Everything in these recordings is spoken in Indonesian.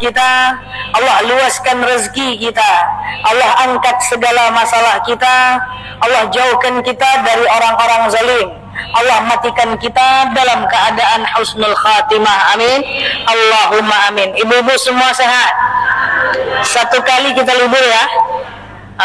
kita, Allah luaskan rezeki kita, Allah angkat segala masalah kita, Allah jauhkan kita dari orang-orang zalim, Allah matikan kita dalam keadaan husnul khatimah. Amin. Allahumma amin. Ibu-ibu semua sehat? Satu kali kita libur ya.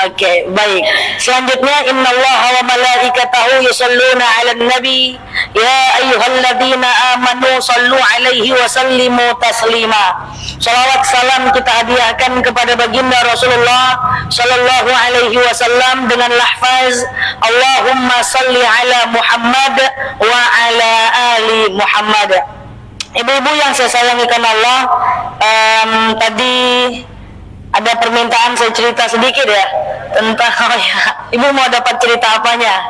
Oke, baik. Selanjutnya, innallaha wa malaikatahu yusalluna 'alan nabi ya ayyuhalladzina amanu sallu 'alaihi wa sallimu taslima. Salawat salam kita hadiahkan kepada baginda Rasulullah sallallahu alaihi wasallam dengan lafaz Allahumma salli ala Muhammad wa ala ali Muhammad. Ibu-ibu yang saya sayangi karena Allah, tadi ada permintaan saya cerita sedikit ya tentang ibu mau dapat cerita apanya?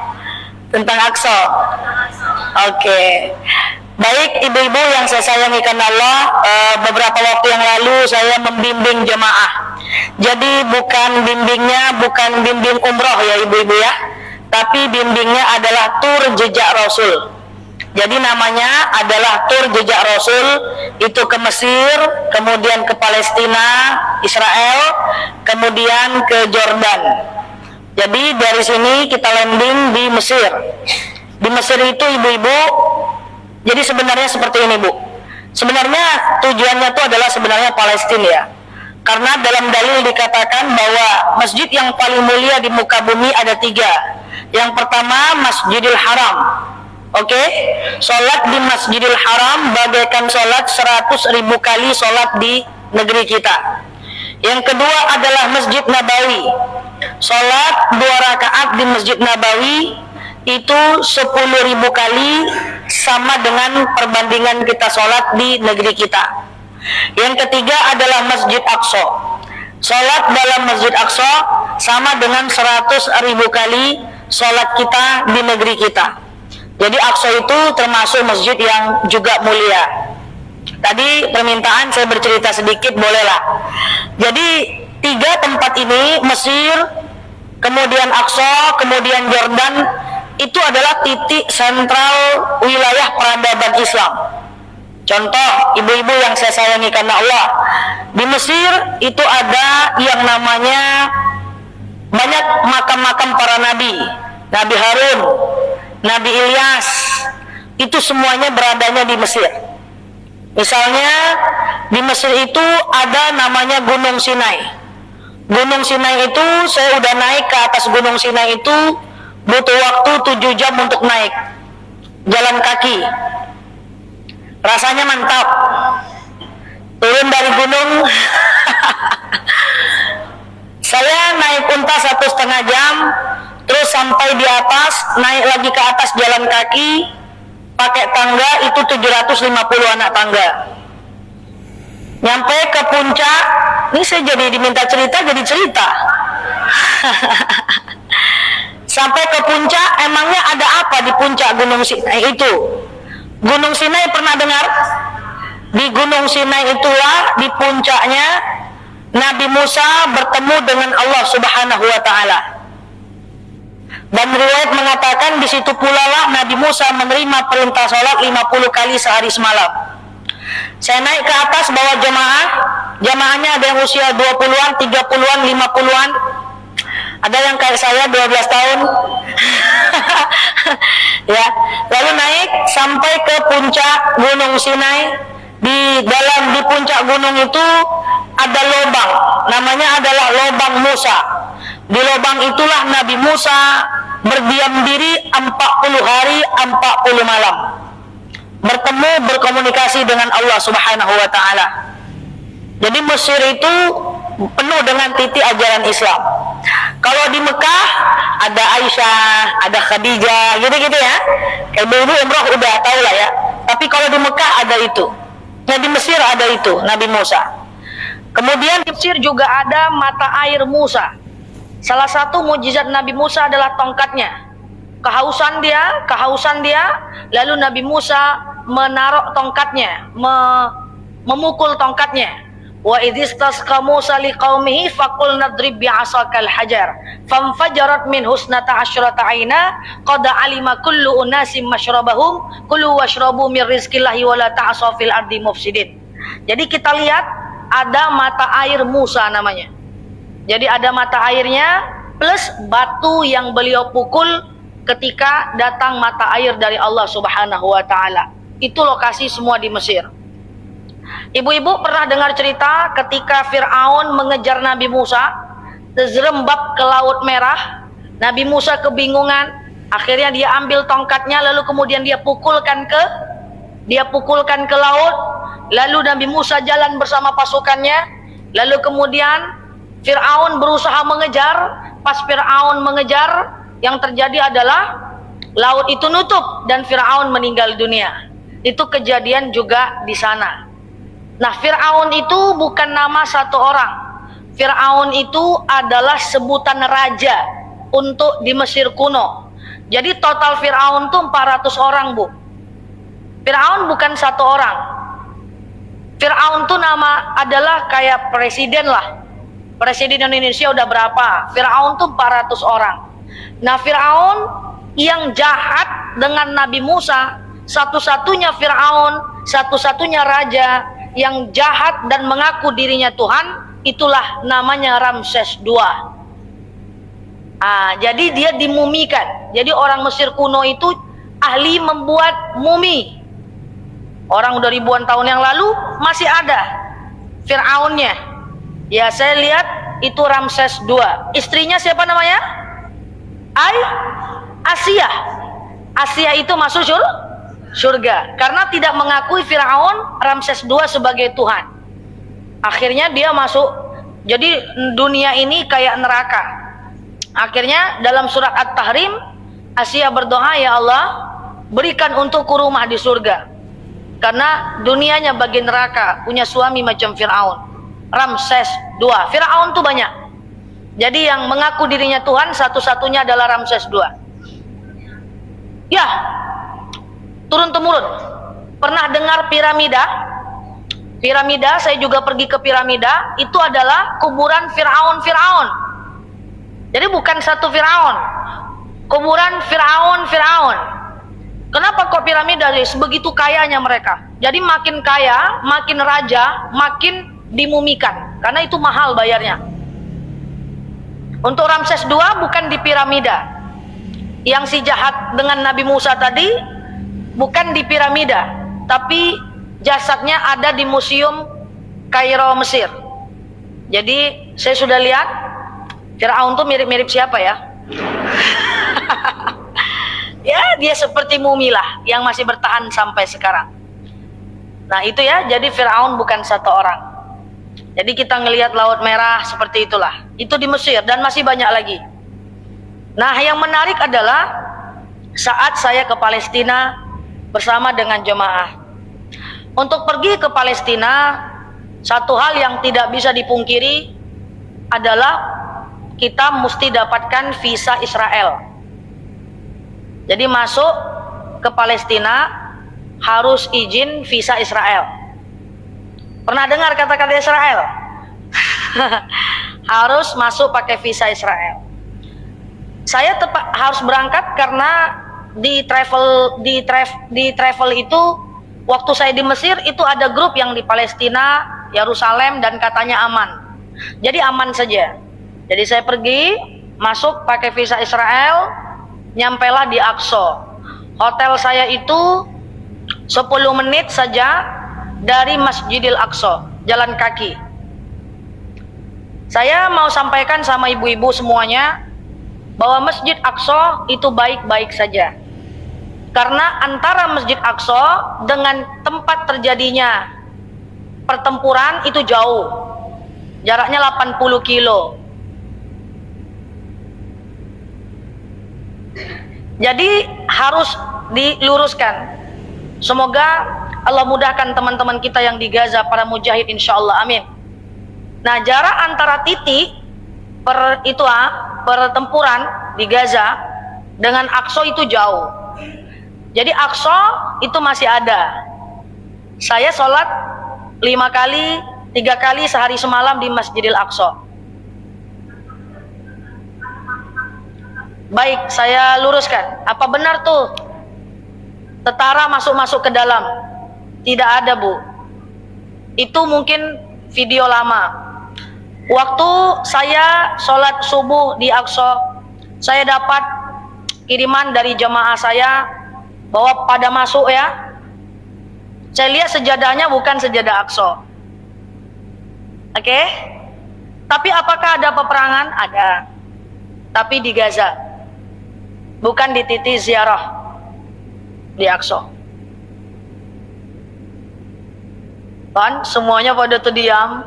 Tentang Aqsa. Oke. Baik ibu-ibu yang saya sayangi karena Allah, beberapa waktu yang lalu saya membimbing jemaah. Jadi bukan bimbing umroh ya ibu-ibu ya, tapi bimbingnya adalah tur jejak Rasul. Jadi namanya adalah tur jejak Rasul, itu ke Mesir, kemudian ke Palestina, Israel, kemudian ke Jordan. Jadi dari sini kita landing di Mesir. Di Mesir itu ibu-ibu, jadi sebenarnya seperti ini Bu. Sebenarnya tujuannya itu adalah sebenarnya Palestina ya. Karena dalam dalil dikatakan bahwa masjid yang paling mulia di muka bumi ada 3. Yang pertama Masjidil Haram. Oke, sholat di Masjidil Haram bagaikan sholat 100.000 kali sholat di negeri kita. Yang kedua adalah Masjid Nabawi. Sholat 2 rakaat di Masjid Nabawi itu 10.000 kali, sama dengan perbandingan kita sholat di negeri kita. Yang ketiga adalah Masjid Aqsa. Sholat dalam Masjid Aqsa sama dengan 100.000 kali sholat kita di negeri kita. Jadi Aqsa itu termasuk masjid yang juga mulia. Tadi permintaan saya bercerita sedikit, bolehlah. Jadi 3 tempat ini, Mesir, kemudian Aqsa, kemudian Jordan, itu adalah titik sentral wilayah peradaban Islam. Contoh, ibu-ibu yang saya sayangi karena Allah, di Mesir itu ada yang namanya banyak makam-makam para nabi. Nabi Harun, Nabi Ilyas, itu semuanya beradanya di Mesir. Misalnya di Mesir itu ada namanya Gunung Sinai. Gunung Sinai itu saya udah naik ke atas Gunung Sinai itu butuh waktu 7 jam untuk naik jalan kaki. Rasanya mantap. Turun dari gunung saya naik unta 1,5 jam, terus sampai di atas, naik lagi ke atas jalan kaki, pakai tangga itu 750 anak tangga. Nyampe ke puncak, ini saya jadi diminta cerita, jadi cerita. Sampai ke puncak, emangnya ada apa di puncak Gunung Sinai itu? Gunung Sinai pernah dengar? Di Gunung Sinai itulah, di puncaknya, Nabi Musa bertemu dengan Allah Subhanahu wa Ta'ala. Dan riwayat mengatakan di situ pula lah Nabi Musa menerima perintah sholat 50 kali sehari semalam. Saya naik ke atas bawa jemaahnya ada yang usia 20-an, 30-an, 50-an. Ada yang kayak saya 12 tahun. Ya, lalu naik sampai ke puncak Gunung Sinai. Di puncak gunung itu ada lubang, namanya adalah lubang Musa. Di lubang itulah Nabi Musa berdiam diri 40 hari 40 malam, bertemu berkomunikasi dengan Allah Subhanahu wa Ta'ala. Jadi Mesir itu penuh dengan titik ajaran Islam. Kalau di Mekah ada Aisyah, ada Khadijah, gitu-gitu ya. Kayak ibu umrah udah tahu lah ya. Tapi kalau di Mekah ada itu. Nah di Mesir ada itu, Nabi Musa. Kemudian di Mesir juga ada mata air Musa. Salah satu mukjizat Nabi Musa adalah tongkatnya. Kehausan dia, lalu Nabi Musa menaruh tongkatnya, memukul tongkatnya. Wa idistasqa Musa liqaumihi faqul nadrib bi'asakal hajar famfajarat min husnata asyrata aina qad alima kullu unasim masyrabahum kulu washrabu min rizqillahi wa la ta'asaw fil ardi mufsidin. Jadi kita lihat ada mata air Musa namanya. Jadi ada mata airnya plus batu yang beliau pukul ketika datang mata air dari Allah Subhanahu wa taala. Itu lokasi semua di Mesir. Ibu-ibu pernah dengar cerita ketika Fir'aun mengejar Nabi Musa, terjerembab ke Laut Merah. Nabi Musa kebingungan, akhirnya dia ambil tongkatnya lalu kemudian dia pukulkan ke laut. Lalu Nabi Musa jalan bersama pasukannya. Lalu kemudian Fir'aun berusaha mengejar. Pas Fir'aun mengejar, yang terjadi adalah laut itu nutup dan Fir'aun meninggal dunia. Itu kejadian juga di sana. Nah, Fir'aun itu bukan nama satu orang. Fir'aun itu adalah sebutan raja untuk di Mesir kuno. Jadi total Fir'aun itu 400 orang, Bu. Fir'aun bukan satu orang. Fir'aun itu nama adalah kayak presiden lah. Presiden Indonesia udah berapa? Fir'aun itu 400 orang. Nah, Fir'aun yang jahat dengan Nabi Musa, satu-satunya Fir'aun, satu-satunya raja yang jahat dan mengaku dirinya Tuhan, itulah namanya Ramses II. Jadi dia dimumikan. Jadi orang Mesir kuno itu ahli membuat mumi. Orang udah ribuan tahun yang lalu masih ada Fir'aunnya. Ya, saya lihat itu Ramses II. Istrinya siapa namanya? Asia. Asia itu masuk surga karena tidak mengakui Fir'aun Ramses II sebagai Tuhan. Akhirnya dia masuk. Jadi dunia ini kayak neraka. Akhirnya dalam surat At-Tahrim, Asia berdoa, ya Allah, berikan untukku rumah di surga, karena dunianya bagi neraka, punya suami macam Fir'aun. Ramses II. Fir'aun tuh banyak. Jadi yang mengaku dirinya Tuhan satu-satunya adalah Ramses II. Ya, turun-temurun. Pernah dengar piramida? Piramida, saya juga pergi ke piramida. Itu adalah kuburan Fir'aun. Jadi bukan satu Fir'aun. Kuburan Fir'aun. Kenapa kok piramida? Sebegitu kayanya mereka. Jadi makin kaya, makin raja, makin dimumikan. Karena itu mahal bayarnya. Untuk Ramses II bukan di piramida. Yang si jahat dengan Nabi Musa tadi bukan di piramida, tapi jasadnya ada di Museum Kairo, Mesir. Jadi saya sudah lihat Fir'aun tuh mirip-mirip siapa ya? Ya, dia seperti mumi lah yang masih bertahan sampai sekarang. Nah, itu ya, jadi Fir'aun bukan satu orang. Jadi kita ngelihat Laut Merah seperti itulah. Itu di Mesir dan masih banyak lagi. Nah, yang menarik adalah saat saya ke Palestina bersama dengan jemaah. Untuk pergi ke Palestina, satu hal yang tidak bisa dipungkiri adalah kita mesti dapatkan visa Israel. Jadi masuk ke Palestina harus izin visa Israel. Pernah dengar kata-kata Israel? Harus masuk pakai visa Israel. Saya harus berangkat karena di travel itu waktu saya di Mesir itu ada grup yang di Palestina, Yerusalem, dan katanya aman. Jadi aman saja. Jadi saya pergi, masuk pakai visa Israel, nyampelah di Aqsa. Hotel saya itu 10 menit saja dari Masjidil Aqsa, jalan kaki. Saya mau sampaikan sama ibu-ibu semuanya bahwa Masjid Aqsa itu baik-baik saja. Karena antara Masjid Aqsa dengan tempat terjadinya pertempuran itu jauh. Jaraknya 80 kilo. Jadi harus diluruskan. Semoga Allah mudahkan teman-teman kita yang di Gaza, para mujahid, insya Allah, amin. Nah, jarak antara titik pertempuran di Gaza dengan Aqsa itu jauh. Jadi Aqsa itu masih ada. Saya sholat 5 kali, 3 kali sehari semalam di Masjidil Aqsa. Baik, saya luruskan. Apa benar tuh tentara masuk ke dalam? Tidak ada, Bu. Itu mungkin video lama. Waktu saya sholat subuh di Aqsa, saya dapat kiriman dari jemaah saya bahwa pada masuk ya. Saya lihat sejadahnya bukan sejadah Aqsa. Oke? Tapi apakah ada peperangan? Ada. Tapi di Gaza. Bukan di titik ziarah di Aqsa. Kan semuanya pada terdiam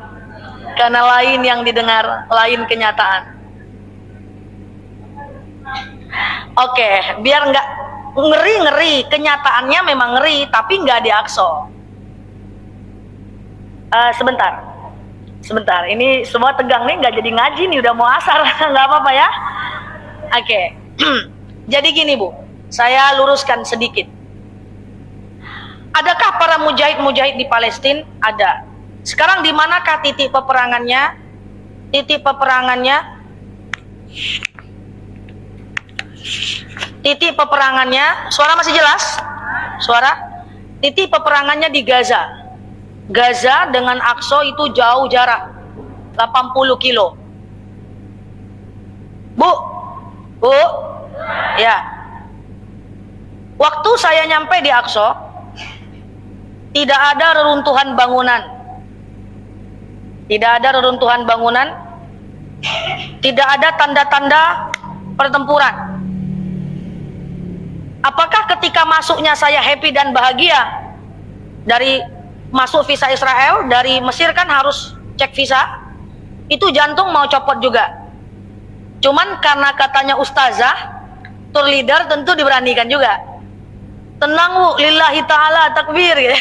karena lain yang didengar, lain kenyataan. Oke, biar nggak ngeri-ngeri, kenyataannya memang ngeri, tapi nggak di Aqsa. Sebentar, ini semua tegang nih, nggak jadi ngaji nih, udah mau asar, nggak apa-apa ya. Oke, jadi gini Bu, saya luruskan sedikit. Adakah para mujahid di Palestina? Ada. Sekarang di manakah titik peperangannya? Titik peperangannya, suara masih jelas? Suara? Titik peperangannya di Gaza. Gaza dengan Aqsa itu jauh jarak, 80 kilo. Bu? Ya. Waktu saya nyampe di Aqsa, tidak ada reruntuhan bangunan. Tidak ada reruntuhan bangunan, tidak ada tanda-tanda pertempuran. Apakah ketika masuknya saya happy dan bahagia? Dari masuk visa Israel, dari Mesir kan harus cek visa, itu jantung mau copot juga. Cuman karena katanya ustazah, tour leader tentu diberanikan juga. Tenang Bu, lillahi ta'ala takbir gitu.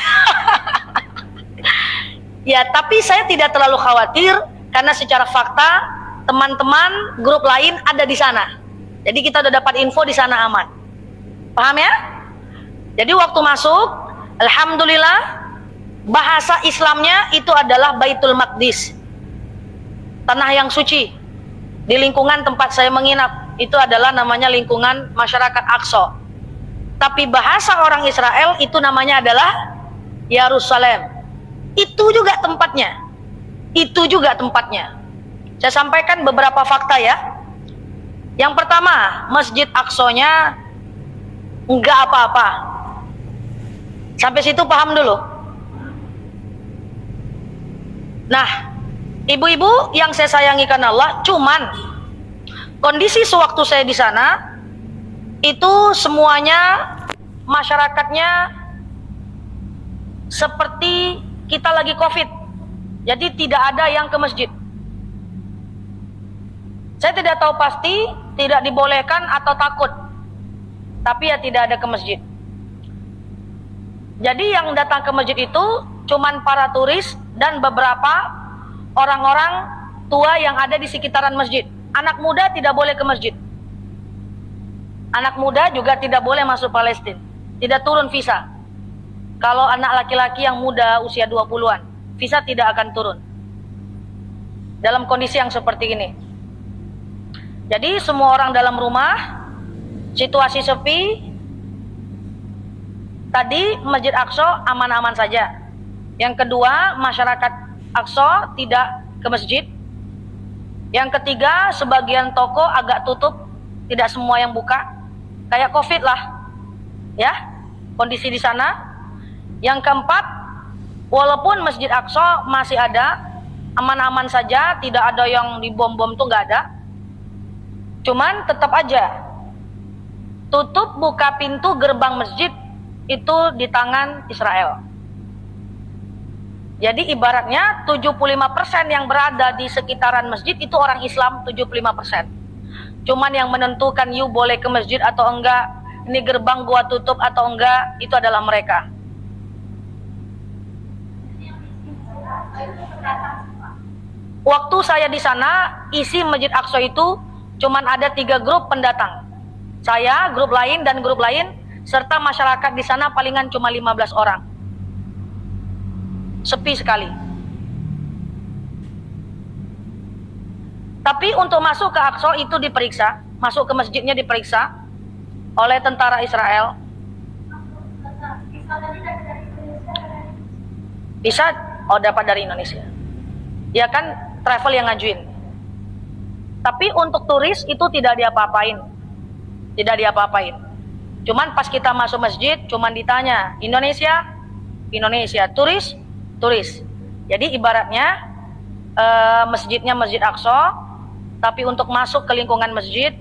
Ya, tapi saya tidak terlalu khawatir karena secara fakta teman-teman grup lain ada di sana. Jadi kita udah dapat info di sana aman. Paham ya? Jadi waktu masuk, alhamdulillah bahasa Islamnya itu adalah Baitul Maqdis. Tanah yang suci. Di lingkungan tempat saya menginap itu adalah namanya lingkungan masyarakat Aqsa. Tapi bahasa orang Israel itu namanya adalah Yerusalem. Itu juga tempatnya. Saya sampaikan beberapa fakta ya. Yang pertama, Masjid Aqsa-nya enggak apa-apa. Sampai situ paham dulu. Nah, ibu-ibu yang saya sayangi karena Allah, cuman kondisi sewaktu saya di sana itu semuanya masyarakatnya seperti kita lagi COVID. Jadi tidak ada yang ke masjid. Saya tidak tahu pasti tidak dibolehkan atau takut. Tapi ya tidak ada ke masjid. Jadi yang datang ke masjid itu cuman para turis dan beberapa orang-orang tua yang ada di sekitaran masjid. Anak muda tidak boleh ke masjid. Anak muda juga tidak boleh masuk Palestina. Tidak turun visa. Kalau anak laki-laki yang muda usia 20-an, visa tidak akan turun. Dalam kondisi yang seperti ini. Jadi semua orang dalam rumah, situasi sepi. Tadi Masjid Aqsa aman-aman saja. Yang kedua, masyarakat Aqsa tidak ke masjid. Yang ketiga, sebagian toko agak tutup, tidak semua yang buka. Kayak COVID lah. Ya, kondisi di sana. Yang keempat, walaupun Masjid Aqsa masih ada, aman-aman saja, tidak ada yang dibom-bom tuh nggak ada. Cuman tetap aja, tutup buka pintu gerbang masjid itu di tangan Israel. Jadi ibaratnya 75% yang berada di sekitaran masjid itu orang Islam 75%. Cuman yang menentukan you boleh ke masjid atau enggak, ini gerbang gua tutup atau enggak, itu adalah mereka. Waktu saya di sana, isi Masjid Aqsa itu cuman ada 3 grup pendatang. Saya, grup lain dan grup lain, serta masyarakat di sana palingan cuma 15 orang. Sepi sekali. Tapi untuk masuk ke Aqsa itu diperiksa, masuk ke masjidnya diperiksa oleh tentara Israel. Bisa, dapat dari Indonesia. Ya kan, travel yang ngajuin. Tapi untuk turis itu tidak diapa-apain. Tidak diapa-apain. Cuman pas kita masuk masjid, cuman ditanya, Indonesia? Indonesia. Turis? Turis. Jadi ibaratnya masjidnya Masjid Aqsa, tapi untuk masuk ke lingkungan masjid,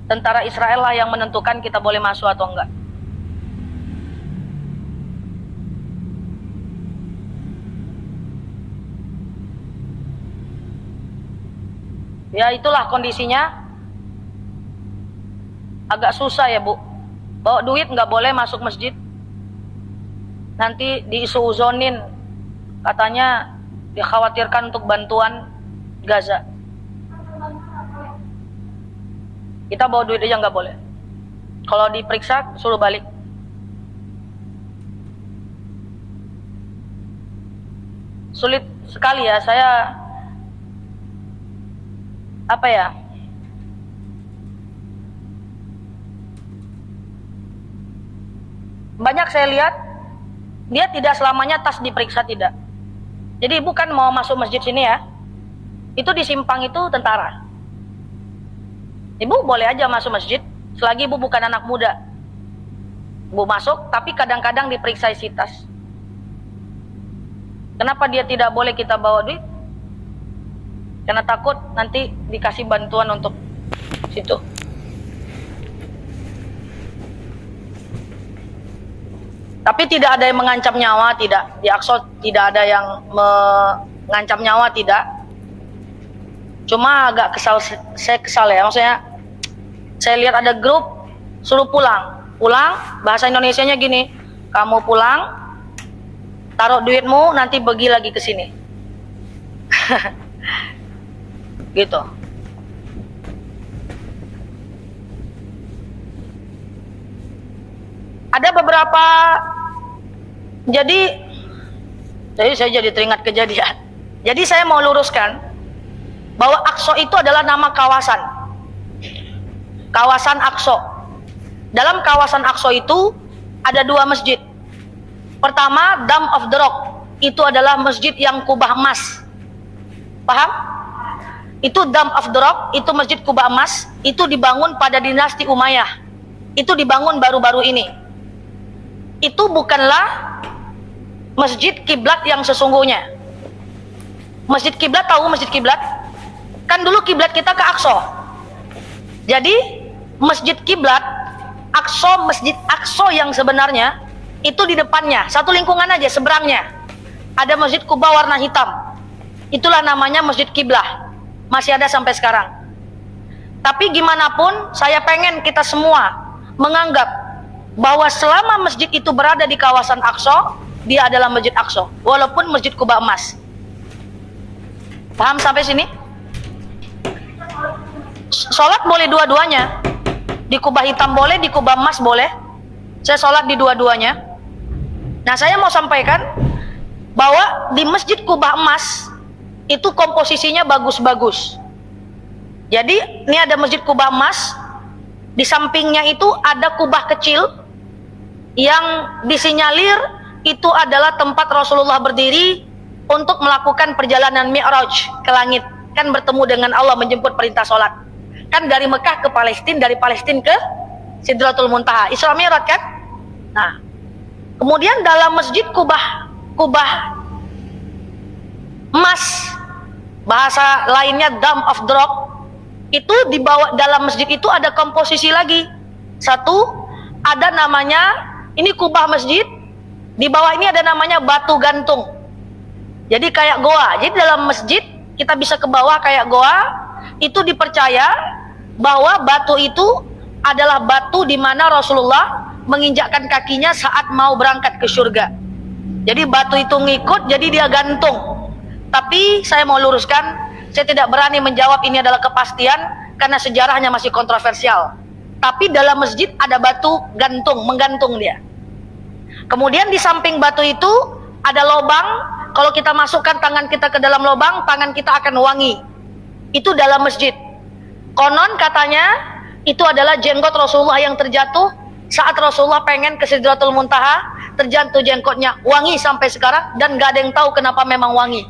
tentara Israel lah yang menentukan kita boleh masuk atau enggak. Ya itulah kondisinya. Agak susah ya Bu. Bawa duit nggak boleh masuk masjid. Nanti diisuzonin. Katanya dikhawatirkan untuk bantuan Gaza. Kita bawa duit aja nggak boleh. Kalau diperiksa suruh balik. Sulit sekali ya, saya apa ya? Banyak saya lihat dia tidak selamanya tas diperiksa, tidak. Jadi ibu kan mau masuk masjid sini ya, itu di simpang itu tentara. Ibu boleh aja masuk masjid selagi ibu bukan anak muda. Ibu masuk, tapi kadang-kadang diperiksa isi tas. Kenapa dia tidak boleh kita bawa duit? Karena takut nanti dikasih bantuan untuk situ. Tapi tidak ada yang mengancam nyawa, tidak. Di Aqsa tidak ada yang mengancam nyawa, tidak. Cuma agak kesal, saya kesal ya. Maksudnya, saya lihat ada grup suruh pulang. Pulang, bahasa Indonesianya gini, kamu pulang, taruh duitmu, nanti pergi lagi ke sini. Gitu. Ada beberapa, jadi saya jadi teringat kejadian. Jadi saya mau luruskan bahwa Aqsa itu adalah nama kawasan. Kawasan Aqsa. Dalam kawasan Aqsa itu ada dua masjid. Pertama, Dome of the Rock. Itu adalah masjid yang kubah emas. Paham? Itu Dome of the Rock, itu masjid kubah emas. Itu dibangun pada dinasti Umayyah. Itu dibangun baru-baru ini. Itu bukanlah masjid kiblat yang sesungguhnya. Masjid kiblat, tahu masjid kiblat? Kan dulu kiblat kita ke Aqsa. Jadi masjid kiblat Aqsa, masjid Aqsa yang sebenarnya itu di depannya, satu lingkungan aja seberangnya ada masjid kubah warna hitam. Itulah namanya masjid kiblah. Masih ada sampai sekarang. Tapi gimana pun saya pengen kita semua menganggap bahwa selama masjid itu berada di kawasan Aqsa, dia adalah Masjid Aqsa, walaupun masjid kubah emas. Paham sampai sini? Sholat boleh dua-duanya. Di kubah hitam boleh, di kubah emas boleh. Saya sholat di dua-duanya. Nah, saya mau sampaikan bahwa di masjid kubah emas itu komposisinya bagus-bagus. Jadi, ini ada masjid kubah emas. Di sampingnya itu ada kubah kecil yang disinyalir itu adalah tempat Rasulullah berdiri untuk melakukan perjalanan Mi'raj ke langit. Kan bertemu dengan Allah, menjemput perintah sholat. Kan dari Mekah ke Palestina, dari Palestina ke Sidratul Muntaha, Isra Mi'raj kan? Nah, kemudian dalam masjid kubah emas, bahasa lainnya Dome of the Rock, itu di bawah dalam masjid itu ada komposisi lagi. Satu, ada namanya, ini kubah masjid, di bawah ini ada namanya batu gantung. Jadi kayak goa. Jadi dalam masjid kita bisa ke bawah kayak goa. Itu dipercaya bahwa batu itu adalah batu di mana Rasulullah menginjakkan kakinya saat mau berangkat ke surga. Jadi batu itu ngikut, jadi dia gantung. Tapi saya mau luruskan, saya tidak berani menjawab ini adalah kepastian karena sejarahnya masih kontroversial. Tapi dalam masjid ada batu gantung, menggantung dia. Kemudian di samping batu itu ada lubang. Kalau kita masukkan tangan kita ke dalam lubang, tangan kita akan wangi. Itu dalam masjid. Konon katanya itu adalah jenggot Rasulullah yang terjatuh Saat Rasulullah pengen ke Sidratul Muntaha, terjatuh jenggotnya wangi sampai sekarang, dan gak ada yang tahu kenapa memang wangi.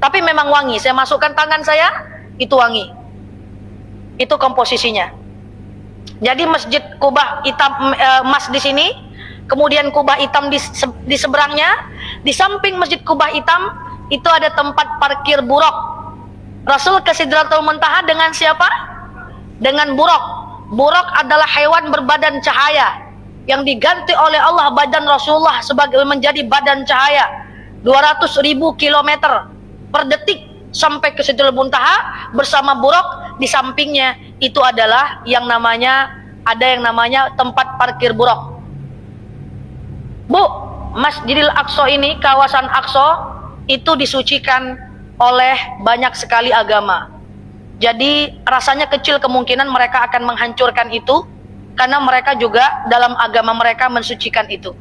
Tapi memang wangi. Saya masukkan tangan saya, itu wangi. Itu komposisinya. Jadi Masjid Kubah hitam emas di sini, kemudian Kubah hitam di seberangnya, di samping Masjid Kubah hitam itu ada tempat parkir buruk. Rasul ke Sidratul Muntaha dengan siapa? Dengan buruk. Buruk adalah hewan berbadan cahaya yang diganti oleh Allah badan Rasulullah sebagai menjadi badan cahaya 200.000 kilometer per detik sampai ke Sidratul Muntaha bersama buruk. Di sampingnya itu adalah yang namanya tempat parkir buruk. Bu, Masjidil Aqsa ini, kawasan Aqsa itu disucikan oleh banyak sekali agama. Jadi rasanya kecil kemungkinan mereka akan menghancurkan itu, karena mereka juga dalam agama mereka mensucikan itu.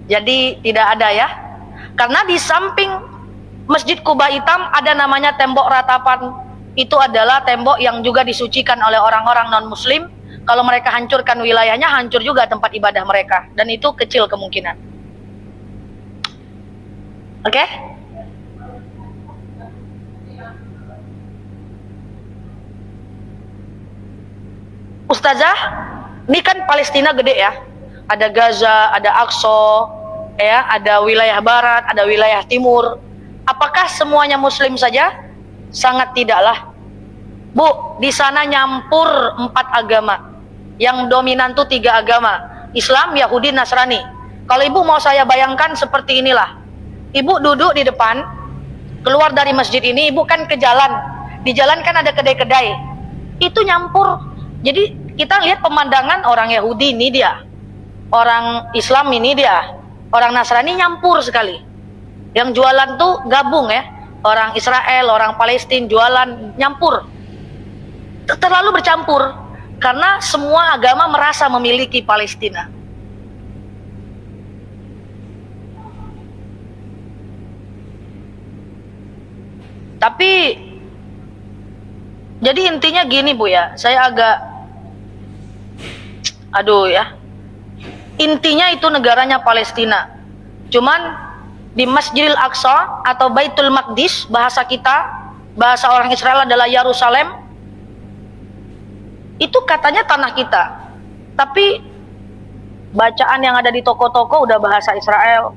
Jadi tidak ada ya. Karena di samping Masjid Kubah hitam ada namanya tembok ratapan. Itu adalah tembok yang juga disucikan oleh orang-orang non-muslim. Kalau mereka hancurkan wilayahnya, hancur juga tempat ibadah mereka. Dan itu kecil kemungkinan. Oke? Ustazah, ini kan Palestina gede ya. Ada Gaza, ada Aqsa, ya, ada wilayah barat, ada wilayah timur. Apakah semuanya muslim saja? Sangat tidaklah. Bu, di sana nyampur 4 agama. Yang dominan tuh 3 agama. Islam, Yahudi, Nasrani. Kalau ibu mau saya bayangkan seperti inilah. Ibu duduk di depan, keluar dari masjid ini, ibu kan ke jalan. Di jalan kan ada kedai-kedai. Itu nyampur. Jadi kita lihat pemandangan orang Yahudi ini dia, orang Islam ini dia, orang Nasrani nyampur sekali. Yang jualan tuh gabung ya, orang Israel, orang Palestina jualan nyampur, terlalu bercampur, karena semua agama merasa memiliki Palestina. Tapi jadi intinya gini Bu ya, saya agak intinya itu negaranya Palestina. Cuman di Masjidil Aqsa atau Baitul Maqdis, bahasa kita, bahasa orang Israel adalah Yerusalem. Itu katanya tanah kita. Tapi bacaan yang ada di toko-toko udah bahasa Israel.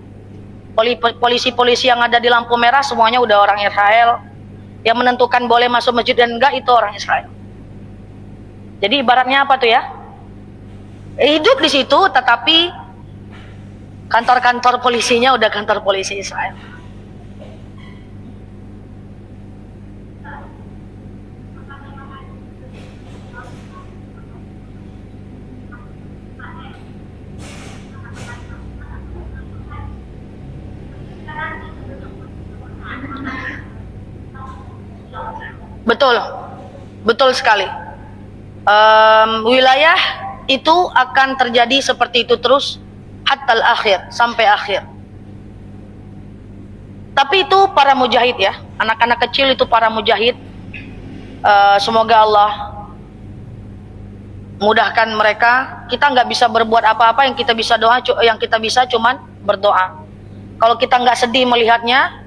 Polisi-polisi yang ada di lampu merah semuanya udah orang Israel. Yang menentukan boleh masuk masjid dan enggak itu orang Israel. Jadi ibaratnya apa tuh ya? Hidup di situ, tetapi kantor-kantor polisinya udah kantor polisi Israel. Betul, betul sekali. Wilayah itu akan terjadi seperti itu terus hatta akhir, sampai akhir. Tapi itu para mujahid ya, anak-anak kecil itu para mujahid. Semoga Allah mudahkan mereka. Kita nggak bisa berbuat apa-apa, yang kita bisa doa, yang kita bisa cuman berdoa. Kalau kita nggak sedih melihatnya,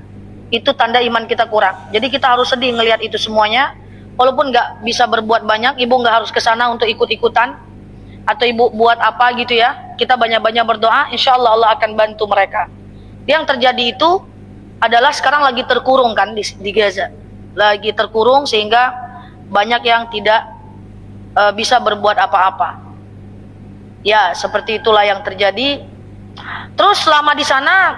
itu tanda iman kita kurang. Jadi kita harus sedih melihat itu semuanya. Walaupun nggak bisa berbuat banyak, ibu nggak harus ke sana untuk ikut-ikutan. Atau ibu buat apa gitu ya, kita banyak-banyak berdoa, insya Allah Allah akan bantu mereka. Yang terjadi itu adalah sekarang lagi terkurung kan di Gaza, lagi terkurung sehingga banyak yang tidak bisa berbuat apa-apa. Ya seperti itulah yang terjadi. Terus selama di sana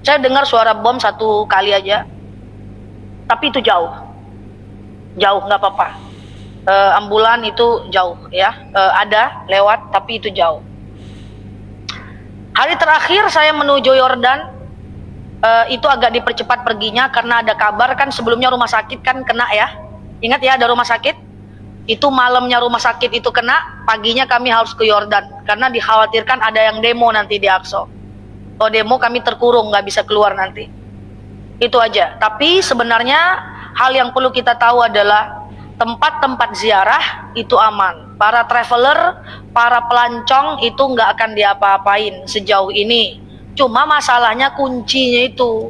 saya dengar suara bom 1 kali aja, tapi itu jauh nggak apa-apa. Ambulan itu jauh ya, ada lewat tapi itu jauh. Hari terakhir saya menuju Yordan, itu agak dipercepat perginya karena ada kabar kan sebelumnya rumah sakit kan kena ya. Ingat ya, ada rumah sakit. Itu malamnya rumah sakit itu kena, paginya kami harus ke Yordan karena dikhawatirkan ada yang demo nanti di Aqsa. Kalau demo kami terkurung, nggak bisa keluar nanti. Itu aja. Tapi sebenarnya hal yang perlu kita tahu adalah tempat-tempat ziarah itu aman. para traveler, para pelancong itu nggak akan diapa-apain sejauh ini. Cuma masalahnya kuncinya itu.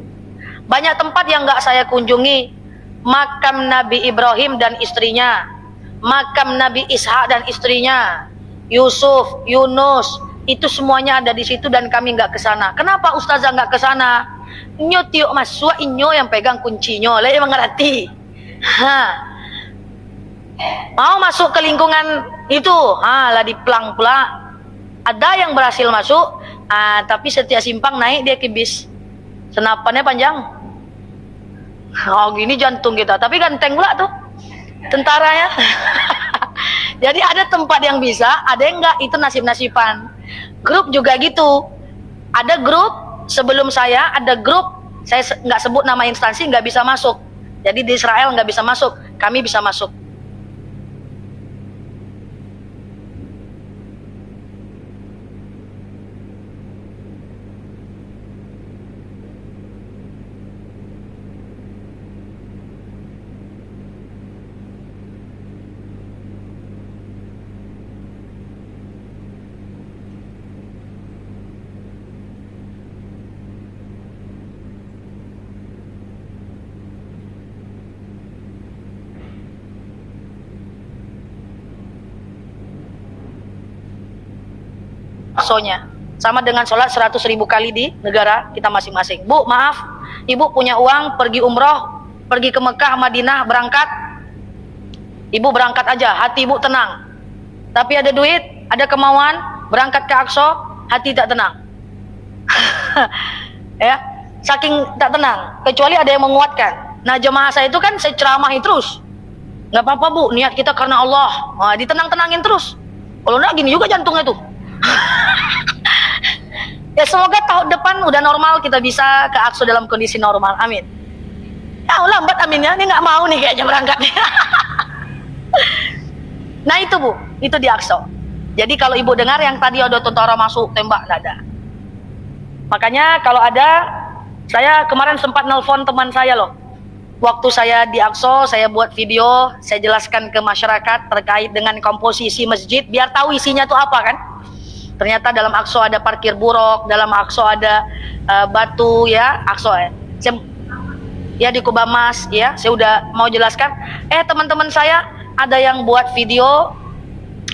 Banyak tempat yang nggak saya kunjungi. Makam Nabi Ibrahim dan istrinya, makam Nabi Ishak dan istrinya, Yusuf, Yunus, itu semuanya ada di situ dan kami nggak ke sana. Kenapa ustazah nggak ke sana? Inyo tiuk masuk, inyo yang pegang kuncinya, lah yang mengerti. Mau masuk ke lingkungan itu, lah diplang pula. Ada yang berhasil masuk, tapi setiap simpang naik dia ke bis. Senapannya panjang. Oh gini jantung kita, tapi ganteng pula tuh tentaranya. Jadi ada tempat yang bisa, ada yang enggak, itu nasib-nasiban. Grup juga gitu. Ada grup sebelum saya, ada grup saya nggak sebut nama instansi, nggak bisa masuk. Jadi di Israel nggak bisa masuk, kami bisa masuk. Aksonya sama dengan sholat 100.000 kali di negara kita masing-masing. Bu, maaf, ibu punya uang pergi umroh, pergi ke Mekah, Madinah, berangkat. Ibu berangkat aja, hati ibu tenang. Tapi ada duit, ada kemauan, berangkat ke Aqsa, hati tak tenang. Ya, saking tak tenang. Kecuali ada yang menguatkan. Nah, jemaah saya itu kan saya ceramahi terus. Nggak apa-apa bu, niat kita karena Allah. Nah, ditenang-tenangin terus. Kalau enggak gini juga jantungnya tuh. Ya semoga tahun depan udah normal, kita bisa ke Aqsa dalam kondisi normal, amin. Ya lambat amin ya, ini nggak mau nih kayaknya berangkat. Nah itu bu, itu di Aqsa. Jadi kalau ibu dengar yang tadi ada tentara masuk tembak, nggak ada. Makanya kalau ada, saya kemarin sempat nelpon teman saya loh. Waktu saya di Aqsa, saya buat video, saya jelaskan ke masyarakat terkait dengan komposisi masjid, biar tahu isinya tuh apa kan. Ternyata dalam Aqsa ada parkir buruk, dalam Aqsa ada batu ya, Aqsa ya di Kubah Mas ya, saya udah mau jelaskan. Teman-teman saya ada yang buat video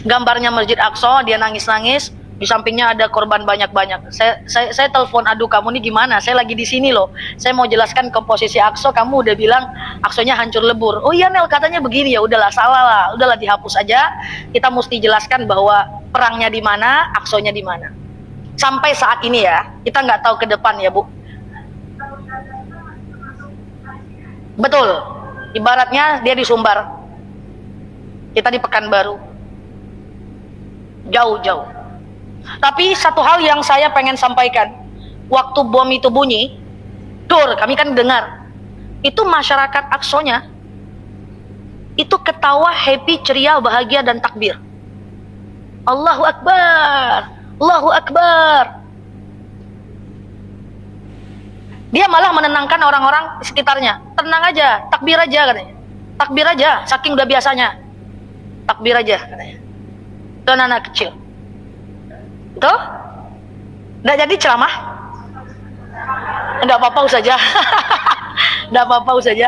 gambarnya Masjid Aqsa, dia nangis-nangis, di sampingnya ada korban banyak-banyak. Saya telepon, aduh kamu nih gimana? Saya lagi di sini loh. Saya mau jelaskan komposisi Aqsa, kamu udah bilang Aqsanya hancur lebur. Oh iya Nel, katanya begini, ya udahlah salah lah, udahlah dihapus aja. Kita mesti jelaskan bahwa perangnya di mana, Aqsanya di mana. Sampai saat ini ya, kita nggak tahu ke depan ya Bu. Betul, ibaratnya dia di Sumbar, kita di Pekanbaru, jauh-jauh. Tapi satu hal yang saya pengen sampaikan, waktu bom itu bunyi, kami kan dengar, itu masyarakat Aqsanya itu ketawa, happy, ceria, bahagia dan takbir. Allahu Akbar, Allahu Akbar. Dia malah menenangkan orang-orang di sekitarnya. Tenang aja, takbir aja katanya. Takbir aja, saking udah biasanya. Takbir aja katanya. Itu anak kecil. Tuh? Nggak jadi ceramah? Nggak apa-apa saja. Nggak apa-apa saja.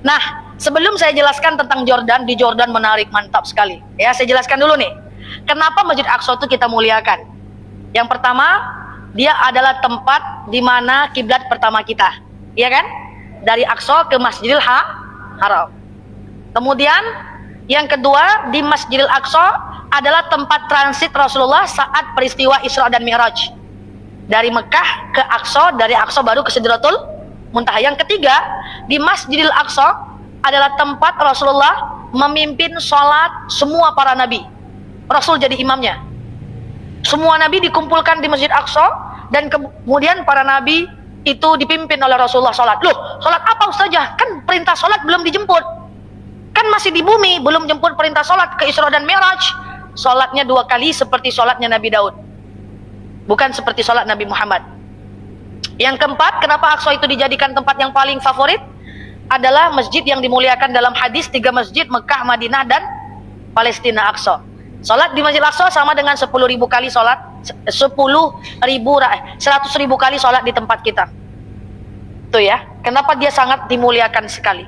Nah, sebelum saya jelaskan tentang Jordan, di Jordan menarik, mantap sekali. Ya, saya jelaskan dulu nih. Kenapa Masjid Aqsa itu kita muliakan? Yang pertama, dia adalah tempat di mana kiblat pertama kita, ya kan? Dari Aqsa ke Masjidil Haram. Kemudian yang kedua, di Masjidil Aqsa adalah tempat transit Rasulullah saat peristiwa Isra dan Mi'raj. Dari Mekah ke Aqsa, dari Aqsa baru ke Sidratul Muntaha. Yang ketiga, di Masjidil Aqsa adalah tempat Rasulullah memimpin sholat semua para nabi. Rasul jadi imamnya. Semua nabi dikumpulkan di Masjid Aqsa dan kemudian para nabi itu dipimpin oleh Rasulullah sholat. Loh, sholat apa Ustazah? Kan perintah sholat belum dijemput. Kan masih di bumi, belum jemput perintah sholat ke Isra dan Mi'raj. Sholatnya 2 kali seperti sholatnya Nabi Daud. Bukan seperti sholat Nabi Muhammad. Yang keempat, kenapa Aqsa itu dijadikan tempat yang paling favorit? Adalah masjid yang dimuliakan dalam hadis 3 masjid, Mekah, Madinah, dan Palestina Aqsa. Salat di Masjid Aqsa sama dengan 10.000 kali salat, 100.000 kali salat di tempat kita. Tuh ya, kenapa dia sangat dimuliakan sekali.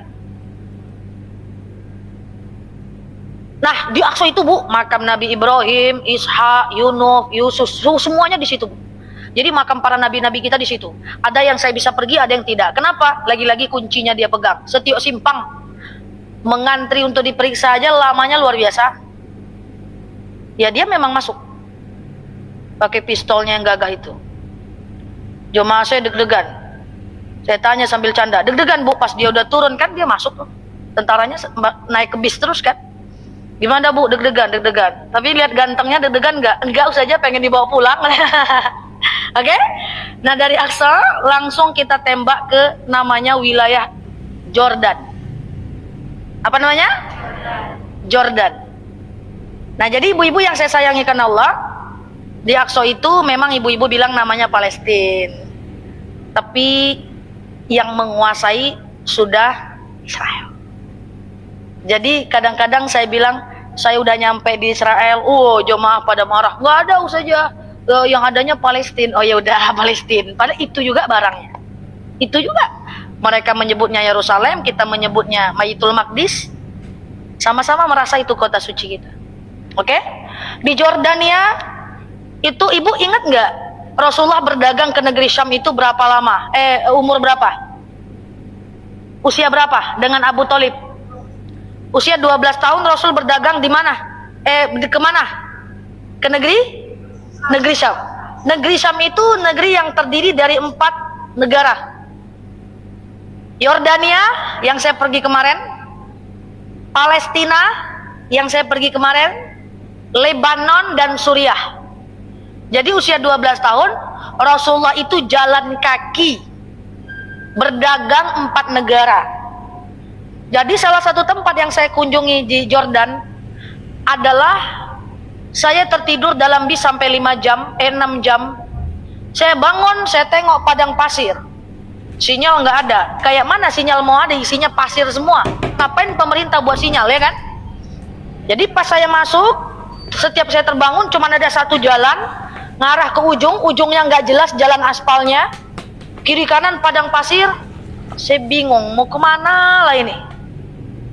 Nah, di Aqsa itu Bu, makam Nabi Ibrahim, Ishak, Yunus, Yusuf, semuanya di situ Bu. Jadi makam para nabi-nabi kita di situ. Ada yang saya bisa pergi, ada yang tidak. Kenapa? Lagi-lagi kuncinya dia pegang. Setiap simpang mengantri untuk diperiksa aja lamanya luar biasa. Ya dia memang masuk. Pakai pistolnya yang gagah itu. Jemaah saya deg-degan. Saya tanya sambil canda, deg-degan Bu, pas dia udah turun kan dia masuk loh. Tentaranya naik ke bis terus kan. Gimana Bu? Deg-degan, deg-degan. Tapi lihat gantengnya deg-degan enggak? Enggak usah aja, pengen dibawa pulang. Oke? Nah dari Aqsa langsung kita tembak ke namanya wilayah Jordan. Apa namanya? Jordan. Nah jadi ibu-ibu yang saya sayangi karena Allah, di Aqsa itu memang ibu-ibu bilang namanya Palestina. Tapi yang menguasai sudah Israel. Jadi kadang-kadang saya bilang, saya udah nyampe di Israel, jemaah pada marah. Nggak ada saja, yang adanya Palestina. Oh ya udah Palestina. Padahal itu juga barangnya. Itu juga. Mereka menyebutnya Yerusalem, kita menyebutnya Baitul Maqdis. Sama-sama merasa itu kota suci kita. Oke? Di Jordania itu ibu ingat nggak Rasulullah berdagang ke negeri Syam itu berapa lama? Umur berapa? Usia berapa dengan Abu Thalib? Usia 12 tahun Rasul berdagang di mana? Kemana? Ke negeri Syam. Negeri Syam itu negeri yang terdiri dari 4 negara. Yordania yang saya pergi kemarin, Palestina yang saya pergi kemarin, Lebanon dan Suriah. Jadi usia 12 tahun Rasulullah itu jalan kaki berdagang 4 negara. Jadi salah satu tempat yang saya kunjungi di Jordan adalah saya tertidur dalam bis sampai 6 jam. Saya bangun, saya tengok padang pasir. Sinyal nggak ada. Kayak mana sinyal mau ada, isinya pasir semua. Ngapain pemerintah buat sinyal, ya kan? Jadi pas saya masuk, setiap saya terbangun cuma ada satu jalan, ngarah ke ujungnya nggak jelas jalan aspalnya. Kiri kanan padang pasir. Saya bingung mau kemana lah ini.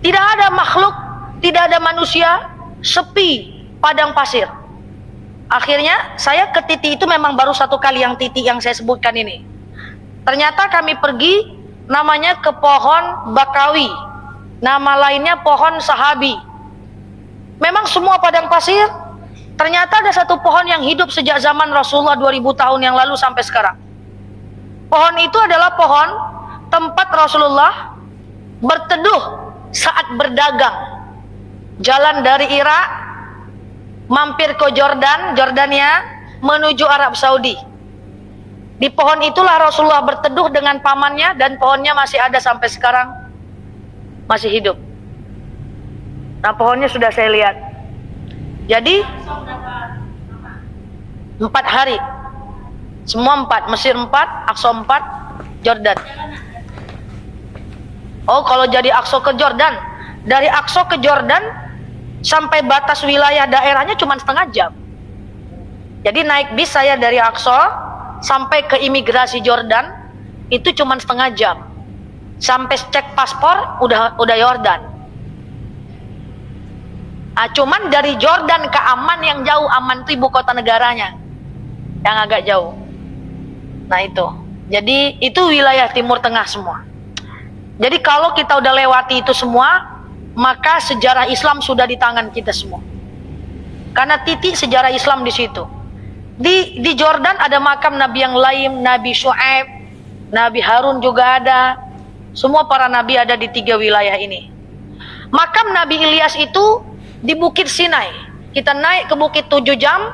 Tidak ada makhluk, tidak ada manusia, sepi padang pasir. Akhirnya saya ke titik itu memang baru satu kali yang titik yang saya sebutkan ini. Ternyata kami pergi namanya ke pohon bakawi, nama lainnya pohon sahabi. Memang semua padang pasir. Ternyata ada satu pohon yang hidup sejak zaman Rasulullah 2000 tahun yang lalu sampai sekarang. Pohon itu adalah pohon tempat Rasulullah berteduh saat berdagang. Jalan dari Irak mampir ke Jordania menuju Arab Saudi. Di pohon itulah Rasulullah berteduh dengan pamannya dan pohonnya masih ada sampai sekarang, masih hidup. Nah pohonnya sudah saya lihat. Jadi 4 hari, semua 4, Mesir 4, Aqsa 4, Jordan. Oh kalau jadi Aqsa ke Jordan, dari Aqsa ke Jordan sampai batas wilayah daerahnya cuma setengah jam. Jadi naik bis saya dari Aqsa sampai ke imigrasi Jordan itu cuma setengah jam. Sampai cek paspor udah Yordan. Cuman dari Jordan ke Amman yang jauh, Amman itu ibu kota negaranya, yang agak jauh. Nah itu. Jadi itu wilayah Timur Tengah semua. Jadi kalau kita udah lewati itu semua, maka sejarah Islam sudah di tangan kita semua. Karena titik sejarah Islam di situ. Di Jordan ada makam Nabi yang lain, Nabi Syuaib, Nabi Harun juga ada. Semua para nabi ada di 3 wilayah ini. Makam Nabi Ilyas itu di Bukit Sinai. Kita naik ke bukit 7 jam,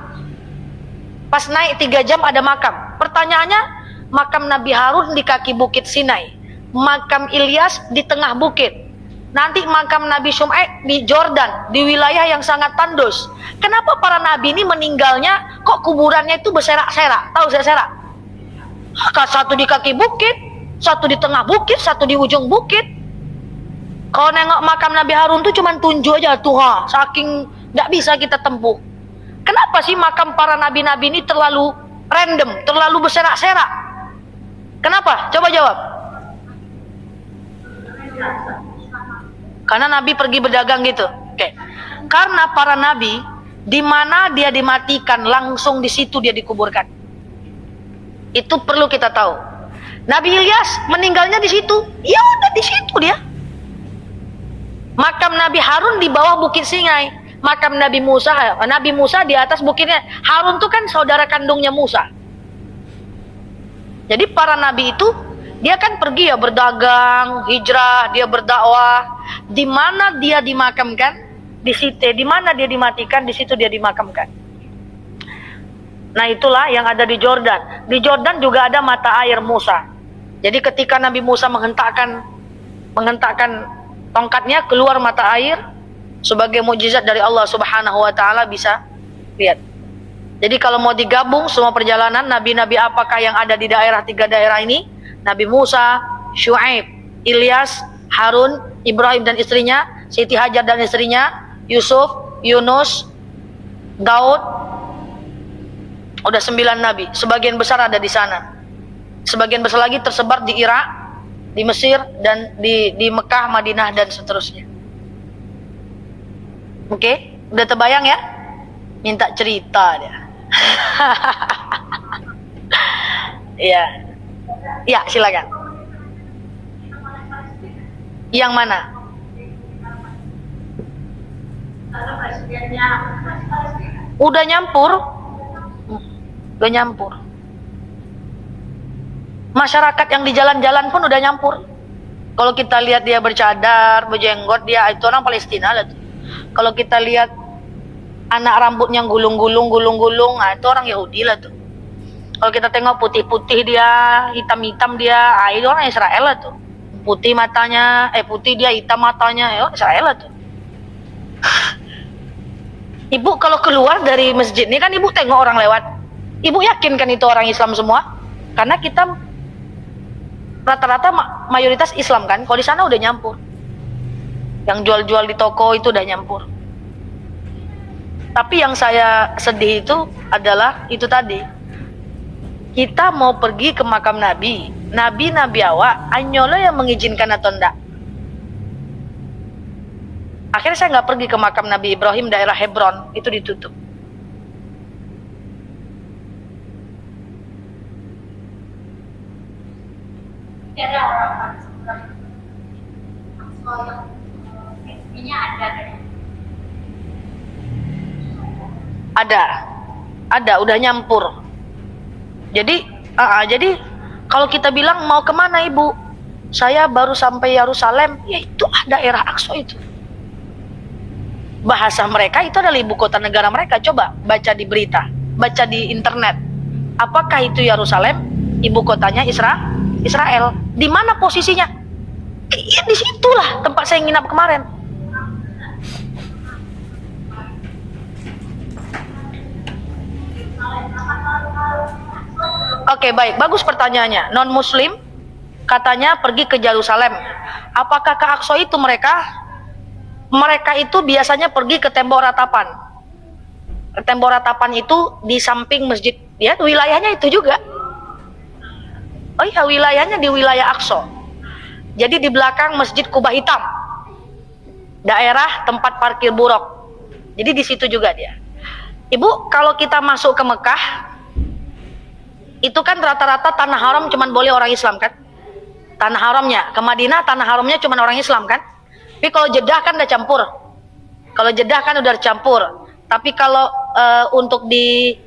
pas naik 3 jam ada makam. Pertanyaannya, makam Nabi Harun di kaki Bukit Sinai, makam Ilyas di tengah bukit. Nanti makam Nabi Syuaib di Jordan, di wilayah yang sangat tandus. Kenapa para nabi ini meninggalnya kok kuburannya itu berserak-serak? Tahu serak? Satu di kaki bukit, satu di tengah bukit, satu di ujung bukit. Kalau nengok makam Nabi Harun tuh cuman tunjuk aja tuh, saking nggak bisa kita tempuh. Kenapa sih makam para nabi-nabi ini terlalu random, terlalu berserak-serak? Kenapa? Coba jawab. Karena Nabi pergi berdagang gitu. Oke. Karena para nabi, di mana dia dimatikan, langsung di situ dia dikuburkan. Itu perlu kita tahu. Nabi Ilyas meninggalnya di situ. Ya udah di situ dia. Makam Nabi Harun di bawah Bukit Singai. Makam Nabi Musa di atas bukitnya. Harun itu kan saudara kandungnya Musa. Jadi para nabi itu dia kan pergi ya berdagang, hijrah, dia berdakwah. Di mana dia dimakamkan? Di situ. Di mana dia dimatikan? Di situ dia dimakamkan. Nah itulah yang ada di Jordan. Di Jordan juga ada mata air Musa. Jadi ketika Nabi Musa menghentakkan tongkatnya, keluar mata air sebagai mukjizat dari Allah Subhanahu wa taala, bisa lihat. Jadi kalau mau digabung semua perjalanan nabi-nabi apakah yang ada di tiga daerah ini? Nabi Musa, Syuaib, Ilyas, Harun, Ibrahim dan istrinya, Siti Hajar dan istrinya, Yusuf, Yunus, Daud. Udah 9 nabi. Sebagian besar ada di sana. Sebagian besar lagi tersebar di Irak, di Mesir, dan di Mekah, Madinah, dan seterusnya. Oke, udah terbayang ya? Minta cerita dia. Iya. Ya, silakan. Yang mana? Udah nyampur. Udah nyampur. Masyarakat yang di jalan-jalan pun udah nyampur. Kalau kita lihat dia bercadar, berjenggot, dia itu orang Palestina lah tuh. Kalau kita lihat anak rambutnya gulung-gulung, nah itu orang Yahudi lah tuh. Kalau kita tengok putih-putih dia, hitam-hitam dia, itu orang Israel lah tuh. Putih matanya, putih dia, hitam matanya, orang Israel lah tuh. Ibu kalau keluar dari masjid ini kan ibu tengok orang lewat. Ibu yakin kan itu orang Islam semua? Karena kita rata-rata mayoritas Islam kan. Kalau di sana udah nyampur. Yang jual-jual di toko itu udah nyampur. Tapi yang saya sedih itu adalah itu tadi. Kita mau pergi ke makam Nabi. Nabi awak, anyolo yang mengizinkan atau enggak? Akhirnya saya nggak pergi ke makam Nabi Ibrahim daerah Hebron, itu ditutup. Ada orang yang ada udah nyampur. Jadi kalau kita bilang mau kemana ibu, saya baru sampai Yerusalem, ya itu daerah Aqsa itu. Bahasa mereka itu adalah ibu kota negara mereka. Coba baca di berita, baca di internet. Apakah itu Yerusalem? Ibu kotanya Israel. Di mana posisinya? Iya di situlah tempat saya nginap kemarin. Oke, baik, bagus pertanyaannya. Non Muslim katanya pergi ke Yerusalem. Apakah ke Aqsa itu mereka? Mereka itu biasanya pergi ke tembok ratapan. Tembok ratapan itu di samping masjid, ya wilayahnya itu juga. Oh iya, wilayahnya di wilayah Aqsa. Jadi di belakang Masjid Kubah Hitam, daerah tempat parkir buruk. Jadi di situ juga dia. Ibu, kalau kita masuk ke Mekah, itu kan rata-rata tanah haram cuman boleh orang Islam kan? Tanah haramnya, ke Madinah tanah haramnya cuman orang Islam kan? Tapi kalau Jeddah kan udah campur. Kalau Jeddah kan udah campur. Tapi kalau untuk di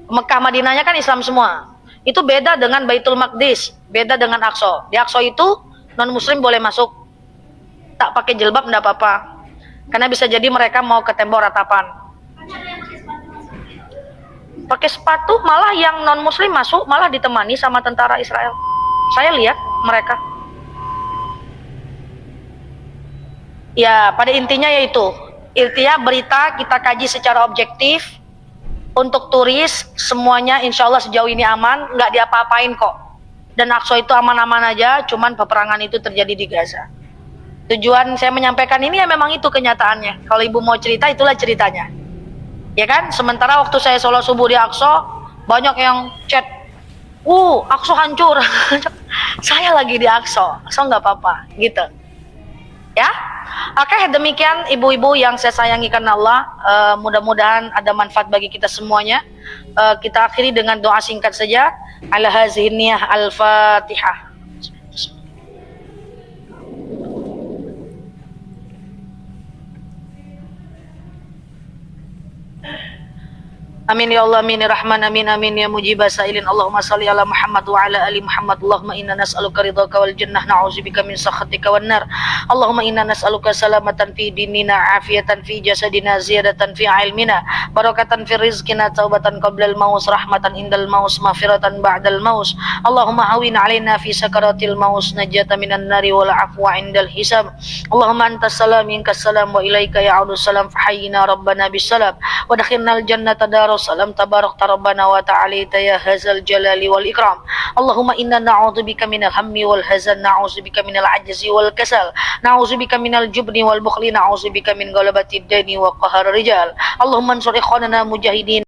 Mekah Madinahnya kan Islam semua. Itu beda dengan Baitul Maqdis, beda dengan Aqsa. Di Aqsa itu non Muslim boleh masuk, tak pakai jilbab enggak apa-apa. Karena bisa jadi mereka mau ke tembok ratapan. Pakai sepatu malah yang non Muslim masuk malah ditemani sama tentara Israel. Saya lihat mereka. Ya, pada intinya yaitu intinya berita kita kaji secara objektif. Untuk turis semuanya insya Allah sejauh ini aman, nggak diapa-apain kok. Dan Aqsa itu aman-aman aja, cuman peperangan itu terjadi di Gaza. Tujuan saya menyampaikan ini ya memang itu kenyataannya. Kalau ibu mau cerita, itulah ceritanya. Ya kan? Sementara waktu saya sholat subuh di Aqsa, banyak yang chat, Aqsa hancur. Saya lagi di Aqsa nggak apa-apa, gitu. Ya, oke, demikian ibu-ibu yang saya sayangi karena Allah. Mudah-mudahan ada manfaat bagi kita semuanya. Kita akhiri dengan doa singkat saja. Ala hazihi niyah al-Fatihah. Amin ya Allah, amin ya Rahman, amin amin ya mujibah sailin. Allahumma salli ala Muhammad wa ala ali Muhammad. Allahumma inna nas'aluka ridhaka wal jannah, na'udzubika min sakhatika wan nar. Allahumma inna nas'aluka salamatan fi dinina, afiatan fi jasadina, ziyadatan fi ilmina, barakatan fi rizqina, taubatan qablal maus, rahmatan indal maus, maghfiratan ba'dal maus. Allahumma hawin alaina fi sakaratil maus, najata minan nari wal afwa indal hisab. Allahumma antas salam minkas salam wa ilaika ya'udus salam, fahayyina rabbana bis salam wa dakhilnal jannata dar salam tabarak rabbana wa ta'ala ya hazal jalali wal ikram. Allahumma inna na'udzubika minal hammi wal hazan, na'udzubika minal ajzi wal kasal, na'udzubika minal jubni wal bukhli, na'udzubika min ghalabati dani wa qahar rijal. Allahumma ansur ikhwanana mujahidin